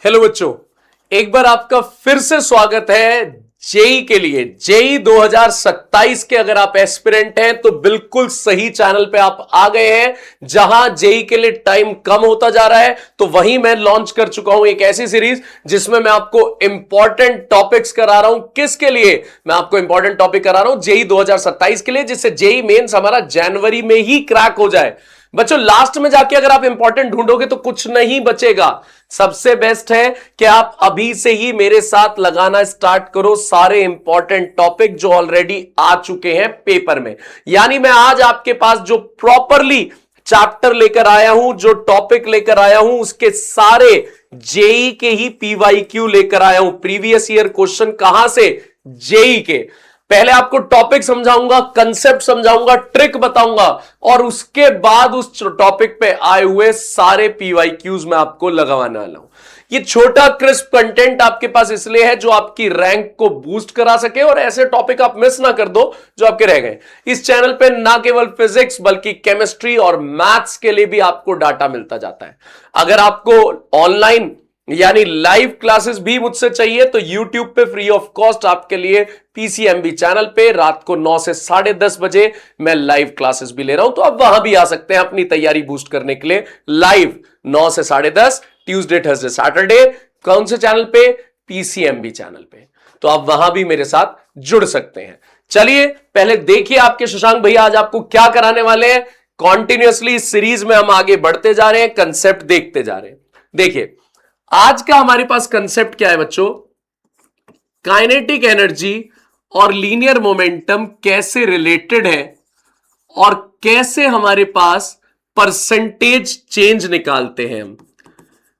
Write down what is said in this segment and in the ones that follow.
Hello बच्चों, एक बार आपका फिर से स्वागत है जेई के लिए। जेई 2027 के अगर आप एस्पिरेंट हैं तो बिल्कुल सही चैनल पे आप आ गए हैं। जहां जेई के लिए टाइम कम होता जा रहा है तो वहीं मैं लॉन्च कर चुका हूं एक ऐसी सीरीज जिसमें मैं आपको इंपॉर्टेंट टॉपिक्स करा रहा हूं। किसके लिए मैं आपको इंपॉर्टेंट टॉपिक करा रहा हूं? जेई 2027 के लिए, जिससे जेई मेंस हमारा जनवरी में ही क्रैक हो जाए। बच्चों, लास्ट में जाके अगर आप इंपॉर्टेंट ढूंढोगे तो कुछ नहीं बचेगा। सबसे बेस्ट है कि आप अभी से ही मेरे साथ लगाना स्टार्ट करो सारे इंपॉर्टेंट टॉपिक जो ऑलरेडी आ चुके हैं पेपर में। यानी मैं आज आपके पास जो प्रॉपरली चैप्टर लेकर आया हूं, जो टॉपिक लेकर आया हूं, उसके सारे जेई के ही पीवाईक्यू लेकर आया हूं। प्रीवियस ईयर क्वेश्चन कहां से? जेई के। पहले आपको टॉपिक समझाऊंगा, कंसेप्ट समझाऊंगा, ट्रिक बताऊंगा और उसके बाद उस टॉपिक पे आए हुए सारे पीवाईक्यूज मैं आपको लगवाने वाला हूं। ये छोटा क्रिस्प कंटेंट आपके पास इसलिए है जो आपकी रैंक को बूस्ट करा सके और ऐसे टॉपिक आप मिस ना कर दो जो आपके रह गए। इस चैनल पे ना केवल फिजिक्स बल्कि केमिस्ट्री और मैथ्स के लिए भी आपको डाटा मिलता जाता है। अगर आपको ऑनलाइन यानी लाइव क्लासेस भी मुझसे चाहिए तो YouTube पे फ्री ऑफ कॉस्ट आपके लिए PCMB चैनल पे रात को 9 से 10:30 बजे मैं लाइव क्लासेस भी ले रहा हूं, तो आप वहां भी आ सकते हैं अपनी तैयारी बूस्ट करने के लिए। लाइव 9 से 10:30 ट्यूसडे थर्सडे सैटरडे। कौन से चैनल पे? PCMB चैनल पे। तो आप वहां भी मेरे साथ जुड़ सकते हैं। चलिए पहले देखिए आपके शशांक भैया आज आपको क्या कराने वाले हैं। कॉन्टिन्यूअसली इस सीरीज में हम आगे बढ़ते जा रहे हैं, कंसेप्ट देखते जा रहे हैं। देखिए आज का हमारे पास कंसेप्ट क्या है बच्चों? काइनेटिक एनर्जी और लीनियर मोमेंटम कैसे रिलेटेड है और कैसे हमारे पास परसेंटेज चेंज निकालते हैं हम।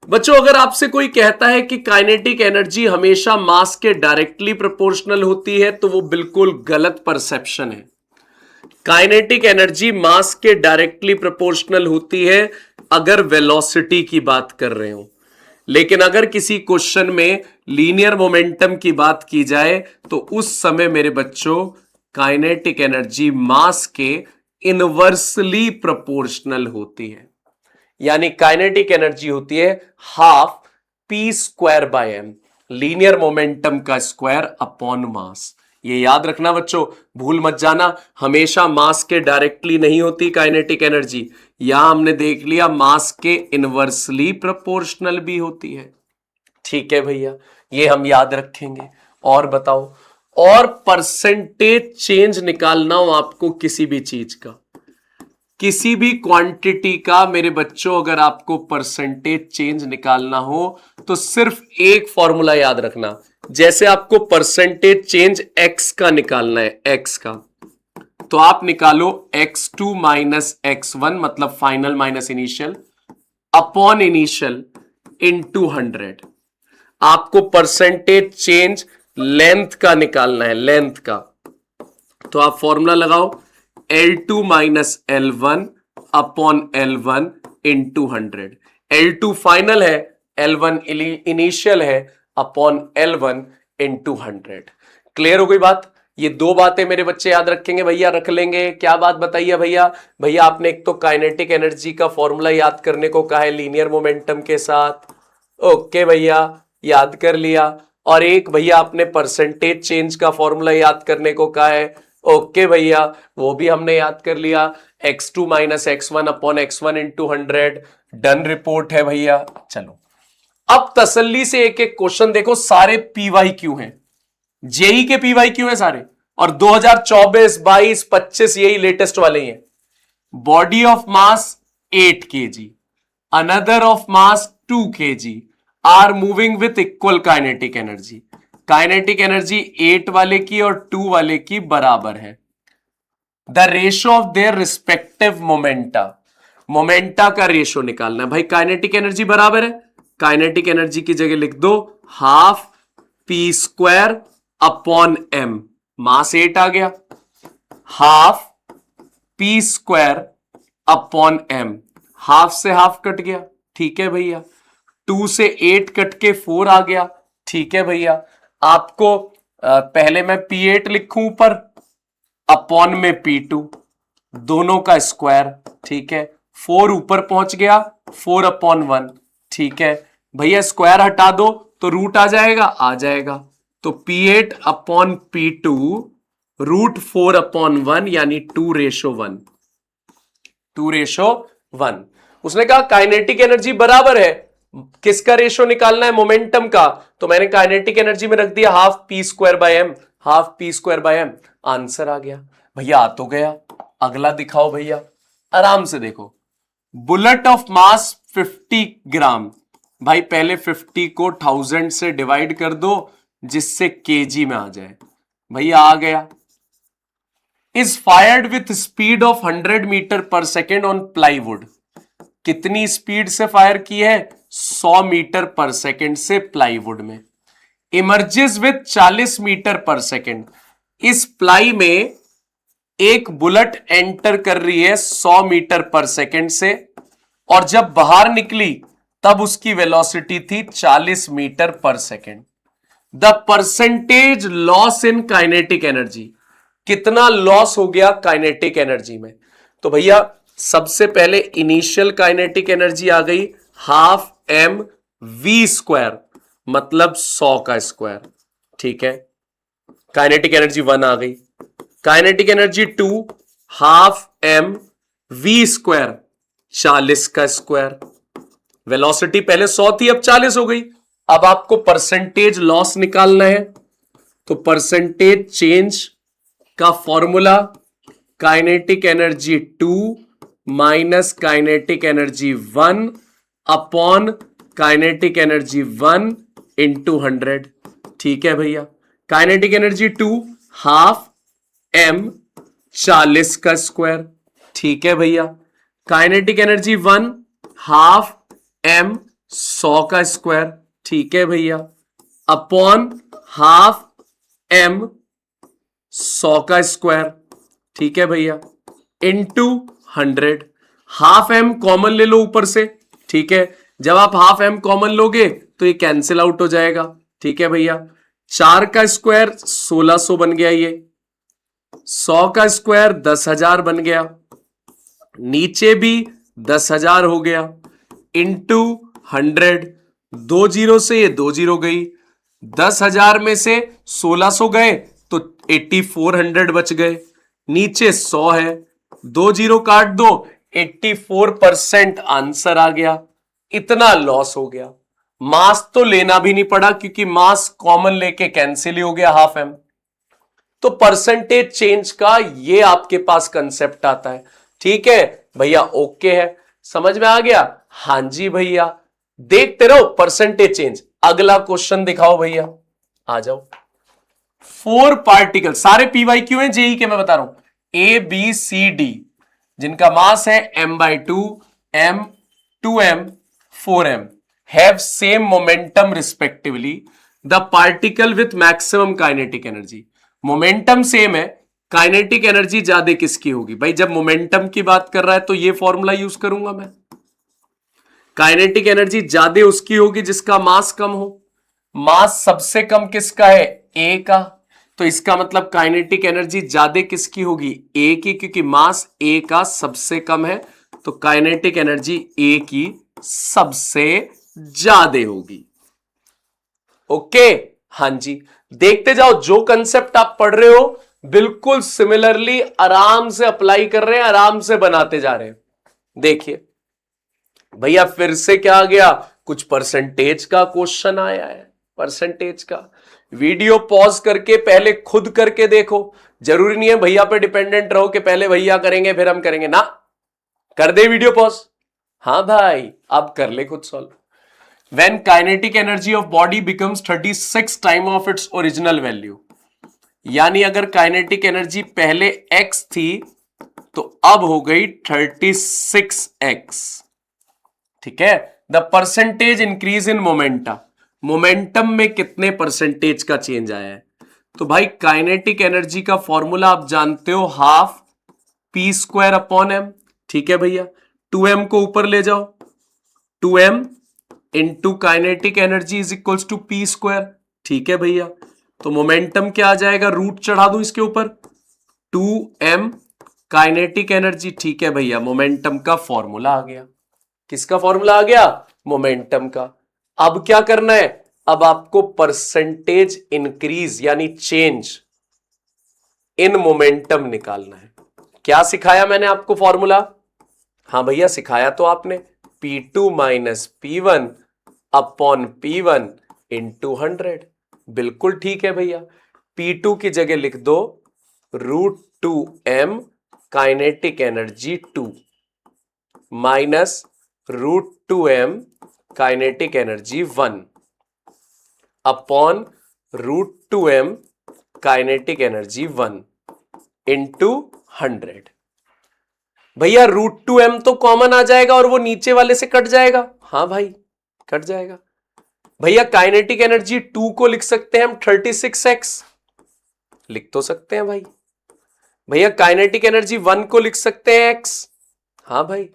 बच्चों, अगर आपसे कोई कहता है कि काइनेटिक एनर्जी हमेशा मास के डायरेक्टली प्रोपोर्शनल होती है तो वो बिल्कुल गलत परसेप्शन है। काइनेटिक एनर्जी मास के डायरेक्टली प्रोपोर्शनल होती है अगर वेलोसिटी की बात कर रहे हो, लेकिन अगर किसी क्वेश्चन में लीनियर मोमेंटम की बात की जाए तो उस समय मेरे बच्चों काइनेटिक एनर्जी मास के इनवर्सली प्रोपोर्शनल होती है। यानी काइनेटिक एनर्जी होती है हाफ p²/m, लीनियर मोमेंटम का स्क्वायर अपॉन मास। ये याद रखना बच्चों, भूल मत जाना। हमेशा मास के डायरेक्टली नहीं होती काइनेटिक एनर्जी, यहां हमने देख लिया मास के इनवर्सली प्रोपोर्शनल भी होती है। ठीक है भैया, ये हम याद रखेंगे। और बताओ, और परसेंटेज चेंज निकालना हो आपको किसी भी चीज का, किसी भी क्वांटिटी का मेरे बच्चों, अगर आपको परसेंटेज चेंज निकालना हो तो सिर्फ एक फॉर्मूला याद रखना। जैसे आपको परसेंटेज चेंज x का निकालना है, x का, तो आप निकालो x2 माइनस x1 मतलब final minus initial upon initial into 100। आपको परसेंटेज चेंज लेंथ का निकालना है, लेंथ का, तो आप फॉर्मूला लगाओ L2 minus L1 upon L1 into 100। L2 final है, L1 इनिशियल है, अपॉन L1 इंटू 100। क्लियर हो गई बात? ये दो बातें मेरे बच्चे याद रखेंगे भैया, रख लेंगे। क्या बात बताइए भैया? भैया आपने एक तो काइनेटिक एनर्जी का फॉर्मूला याद करने को कहा है लीनियर मोमेंटम के साथ, ओके भैया याद कर लिया। और एक भैया आपने परसेंटेज चेंज का फॉर्मूला याद करने को कहा है, ओके भैया वो भी हमने याद कर लिया। x2 minus x1 upon x1 into 100। Done report है भैया। चलो अब तसल्ली से एक एक क्वेश्चन देखो, सारे पीवाईक्यू हैं, जेई के पीवाईक्यू हैं सारे, और 2024, 22, 25 यही लेटेस्ट वाले ही हैं। Body of mass 8 kg, another of mass 2 kg are moving with equal kinetic energy. Kinetic energy 8 वाले की और 2 वाले की बराबर है। The ratio of their respective momenta, momenta का रेशो निकालना है भाई। काइनेटिक एनर्जी बराबर है, काइनेटिक एनर्जी की जगह लिख दो हाफ p² अपॉन m, मास 8 आ गया, half p² upon m, half से हाफ कट गया, ठीक है भैया। 2 से 8 कट के 4 आ गया, ठीक है भैया। आपको पहले मैं P8 लिखूं ऊपर, अपॉन में P2, दोनों का स्क्वायर, ठीक है। 4 ऊपर पहुंच गया, 4 अपॉन 1, ठीक है। भैया स्क्वायर हटा दो तो रूट आ जाएगा, आ जाएगा। तो P8 अपॉन P2 √4/1 यानी 2:1, 2:1। उसने कहा काइनेटिक एनर्जी बराबर है, किसका रेशो निकालना है, मोमेंटम का। तो मैंने काइनेटिक एनर्जी में रख दिया ½ P²/m, ½ P²/m। आंसर आ गया भैया, आ तो गया। अगला दिखाओ भैया, आराम से देखो। बुलेट ऑफ मास 50 ग्राम। भाई पहले 50 को 1000 से डिवाइड कर दो जिससे केजी में आ जाए। भैया आ गया। Is fired with speed of 100 metre per second on plywood. कितनी स्पीड से फायर की है, 100 मीटर पर सेकेंड से प्लाईवुड में। Emerges with 40 metre per second. इस प्लाई में एक बुलेट एंटर कर रही है 100 मीटर पर सेकेंड से, और जब बाहर निकली तब उसकी वेलोसिटी थी 40 metre per second. The percentage loss in kinetic energy. कितना लॉस हो गया काइनेटिक एनर्जी में। तो भैया सबसे पहले इनिशियल काइनेटिक एनर्जी आ गई ½mv², मतलब 100 का स्क्वायर। ठीक है, काइनेटिक एनर्जी 1 आ गई। काइनेटिक एनर्जी 2 ½mv², 40 का स्क्वायर। वेलोसिटी पहले 100 थी, अब 40 हो गई। अब आपको परसेंटेज लॉस निकालना है, तो परसेंटेज चेंज का formula kinetic energy 2 minus kinetic energy 1 upon kinetic energy 1 into 100। ठीक है भैया, काइनेटिक एनर्जी 2 ½ m 40 का स्क्वायर। ठीक है भैया, काइनेटिक एनर्जी 1 ½ m 100 का स्क्वायर। ठीक है भैया, अपॉन ½ m 100 का स्क्वायर। ठीक है भैया, इंटू 100। ½ m कॉमन ले लो ऊपर से। ठीक है, जब आप ½ m कॉमन लोगे तो ये कैंसिल आउट हो जाएगा। ठीक है भैया, 4 का स्क्वायर 1600 बन गया, ये 100 का स्क्वायर 10,000 बन गया, नीचे भी 10,000 हो गया, इंटू 100। 2 जीरो से ये 2 जीरो गई, 10,000 में से 1600 गए तो 8400 बच गए, नीचे 100 है, 2 जीरो काट दो, 84% आंसर आ गया। इतना लॉस हो गया। मास तो लेना भी नहीं पड़ा क्योंकि मास कॉमन लेके कैंसिल ही हो गया ½ m। तो परसेंटेज चेंज का ये आपके पास कंसेप्ट आता है। ठीक है भैया, ओके है, समझ में आ गया। हां जी भैया, देखते रहो परसेंटेज चेंज। अगला क्वेश्चन दिखाओ भैया, आ जाओ। 4 पार्टिकल, सारे PYQ हैं जेई के, मैं बता रहा हूं, ABCD, जिनका मास है m/2 m 2m 4m, have same momentum respectively. The particle with maximum kinetic energy. Momentum same है, काइनेटिक एनर्जी ज्यादा किसकी होगी। भाई जब मोमेंटम की बात कर रहा है तो ये फॉर्मूला यूज करूंगा मैं। काइनेटिक एनर्जी ज्यादा उसकी होगी जिसका मास कम हो। मास सबसे कम किसका है, ए का, तो इसका मतलब काइनेटिक एनर्जी ज्यादा किसकी होगी, ए की, क्योंकि मास ए का सबसे कम है, तो काइनेटिक एनर्जी ए की सबसे ज्यादा होगी। ओके, हां जी, देखते जाओ, जो कंसेप्ट आप पढ़ रहे हो बिल्कुल सिमिलरली आराम से अप्लाई कर रहे हैं, आराम से बनाते जा रहे हैं। देखिए भैया फिर से क्या आ गया, कुछ परसेंटेज का क्वेश्चन आया है। परसेंटेज का वीडियो पॉज करके पहले खुद करके देखो। जरूरी नहीं है भैया पे डिपेंडेंट रहो कि पहले भैया करेंगे फिर हम करेंगे ना। कर दे वीडियो पॉज। हां भाई, अब कर ले खुद solve. When kinetic energy of body becomes 36 time of its original value, यानी अगर काइनेटिक एनर्जी पहले x थी तो अब हो गई 36x। ठीक है, the percentage increase in momentum. Momentum में कितने परसेंटेज का चेंज आया है। तो भाई काइनेटिक एनर्जी का फॉर्मूला आप जानते हो, ½P²/m। ठीक है भैया, 2m को ऊपर ले जाओ, 2m into kinetic energy is equals to P²। ठीक है भैया, तो मोमेंटम क्या आ जाएगा, रूट चढ़ा दूं इसके ऊपर, 2m काइनेटिक एनर्जी। ठीक है भैया, मोमेंटम का फॉर्मूला आ गया। किसका फॉर्मूला आ गया, मोमेंटम का। अब क्या करना है, अब आपको परसेंटेज इंक्रीज यानी चेंज इन मोमेंटम निकालना है। क्या सिखाया मैंने आपको फॉर्मूला? हाँ भैया सिखाया तो आपने, P2 minus P1 upon P1 into 100। बिल्कुल ठीक है भैया। P2 की जगह लिख दो √2m kinetic energy 2 minus √2m kinetic energy 1 upon √2m kinetic energy 1 into 100। भैया √2m तो कॉमन आ जाएगा और वो नीचे वाले से कट जाएगा। हाँ भाई कट जाएगा। भैया काइनेटिक एनर्जी 2 को लिख सकते हैं हम 36x, लिख तो सकते हैं भाई। भैया काइनेटिक एनर्जी 1 को लिख सकते हैं x, हाँ भाई,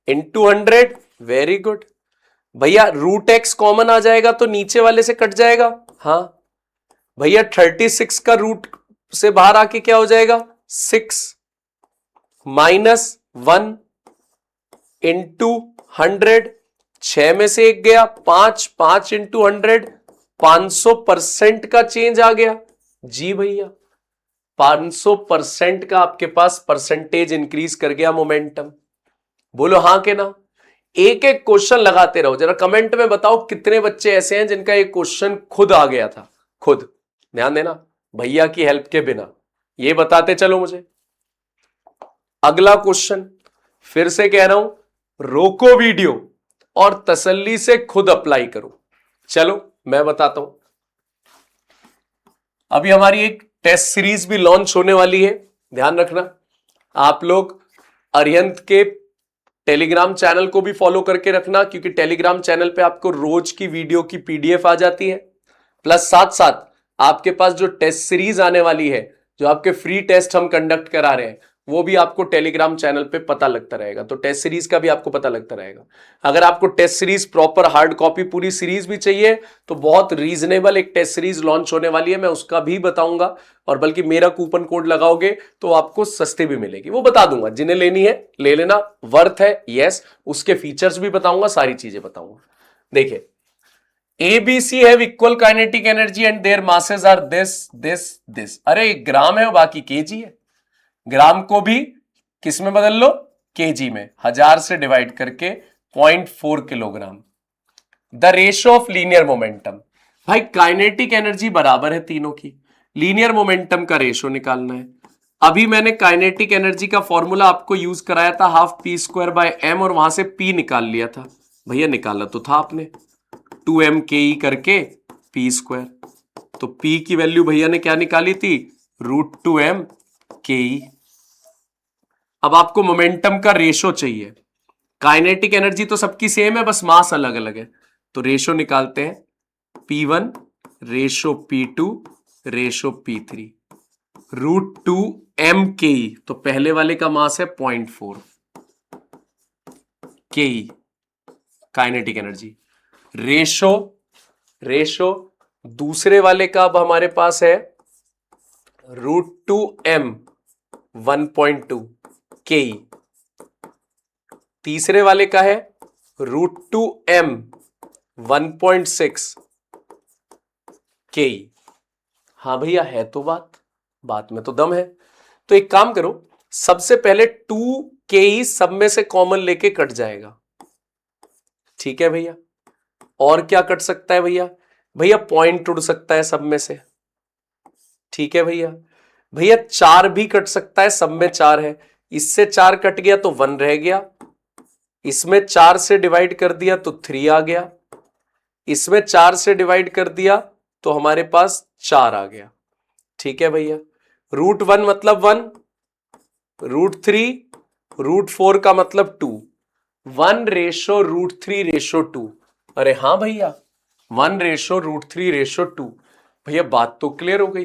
इंटू 100। Very good. भैया √x कॉमन आ जाएगा तो नीचे वाले से कट जाएगा। हाँ भैया 36 का रूट से बाहर आके क्या हो जाएगा 6 माइनस 1 इंटू 100। 6 में से 1 गया 5, 5 इंटू 100 500% का चेंज आ गया। जी भैया 500% का आपके पास परसेंटेज इंक्रीज कर गया मोमेंटम। बोलो हाँ के ना। एक एक क्वेश्चन लगाते रहो। जरा कमेंट में बताओ कितने बच्चे ऐसे हैं जिनका एक क्वेश्चन खुद आ गया था, खुद। ध्यान देना भैया की हेल्प के बिना, ये बताते चलो मुझे। अगला क्वेश्चन फिर से कह रहा हूं, रोको वीडियो और तसल्ली से खुद अप्लाई करो। चलो मैं बताता हूं। अभी हमारी एक टेस्ट सीरीज भी लॉन्च होने वाली है, ध्यान रखना। आप लोग अरिहंत के टेलीग्राम चैनल को भी फॉलो करके रखना, क्योंकि टेलीग्राम चैनल पे आपको रोज की वीडियो की पीडीएफ आ जाती है। प्लस साथ साथ आपके पास जो टेस्ट सीरीज आने वाली है, जो आपके फ्री टेस्ट हम कंडक्ट करा रहे हैं, वो भी आपको टेलीग्राम चैनल पे पता लगता रहेगा। तो टेस्ट सीरीज का भी आपको पता लगता रहेगा। अगर आपको test series proper hard copy पूरी सीरीज भी चाहिए तो बहुत रीजनेबल एक टेस्ट सीरीज लॉन्च होने वाली है, मैं उसका भी बताऊंगा। और बल्कि मेरा कूपन कोड लगाओगे तो आपको सस्ती भी मिलेगी, वो बता दूंगा। जिन्हें लेनी है ले लेना, वर्थ है यस। उसके फीचर्स भी बताऊंगा, सारी चीजें बताऊंगा। देखिए ABC have equal kinetic energy and their masses are this. अरे ग्राम है और बाकी केजी है। ग्राम को भी किस में बदल लो, केजी में। 1000 से डिवाइड करके 0.4 kilogram. The ratio of linear momentum, भाई काइनेटिक एनर्जी बराबर है तीनों की, लीनियर मोमेंटम का रेशियो निकालना है। अभी मैंने काइनेटिक एनर्जी का फॉर्मूला आपको यूज कराया था, हाफ p²/m, और वहां से p निकाल लिया था। भैया निकाला तो था आपने, 2m/ke करके p²। तो p की वैल्यू भैया ने क्या निकाली थी, √2m/ke। अब आपको मोमेंटम का रेशो चाहिए। काइनेटिक एनर्जी तो सबकी सेम है, बस मास अलग अलग है। तो रेशो निकालते हैं, P1 ratio P2 ratio P3 √2m/ke। तो पहले वाले का मास है 0.4 ke काइनेटिक एनर्जी। रेशो दूसरे वाले का अब हमारे पास है √2m 1.2 ke। तीसरे वाले का है √2m 1.6 ke। हाँ भैया है तो बात में तो दम है। तो एक काम करो, सबसे पहले 2 ke सब में से कॉमन लेके कट जाएगा। ठीक है भैया। और क्या कट सकता है भैया, भैया पॉइंट उड़ सकता है सब में से। ठीक है भैया। भैया 4 भी कट सकता है, सब में 4 है। इससे 4 कट गया तो 1 रह गया। इसमें 4 से डिवाइड कर दिया तो 3 आ गया। इसमें 4 से डिवाइड कर दिया तो हमारे पास 4 आ गया। ठीक है भैया। √1 मतलब 1, √3 √4 का मतलब 2, 1 रेशो √3 रेशो 2। अरे हाँ भैया 1 रेशो √3 रेशो 2। भैया बात तो क्लियर हो गई।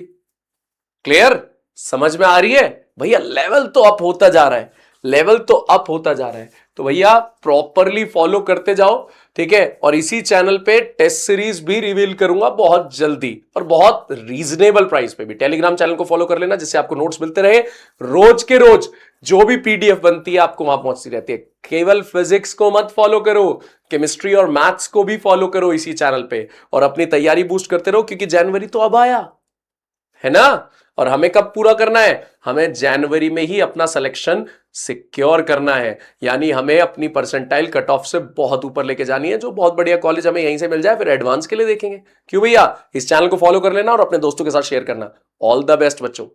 क्लियर, समझ में आ रही है भैया। लेवल तो अप होता जा रहा है। लेवल तो अप होता जा रहा है। तो भैया प्रॉपरली फॉलो करते जाओ, ठीक है। और इसी चैनल पे टेस्ट सीरीज भी रिवील करूंगा बहुत जल्दी और बहुत रीजनेबल प्राइस पे भी। टेलीग्राम चैनल को फॉलो कर लेना जिससे आपको नोट्स मिलते रहे रोज के रोज। जो भी पीडीएफ बनती है आपको वहां पहुंचती रहती है। केवल फिजिक्स को मत फॉलो करो, केमिस्ट्री और मैथ्स को भी फॉलो करो इसी चैनल पे, और अपनी तैयारी बूस्ट करते रहो, क्योंकि जनवरी तो अब आया है ना। और हमें कब पूरा करना है? हमें जनवरी में ही अपना सिलेक्शन सिक्योर करना है, यानी हमें अपनी परसेंटाइल कट ऑफ से बहुत ऊपर लेके जानी है, जो बहुत बढ़िया कॉलेज हमें यहीं से मिल जाए, फिर एडवांस के लिए देखेंगे। क्यों भैया? इस चैनल को फॉलो कर लेना और अपने दोस्तों के साथ शेयर करना। ऑल द बेस्ट बच्चों।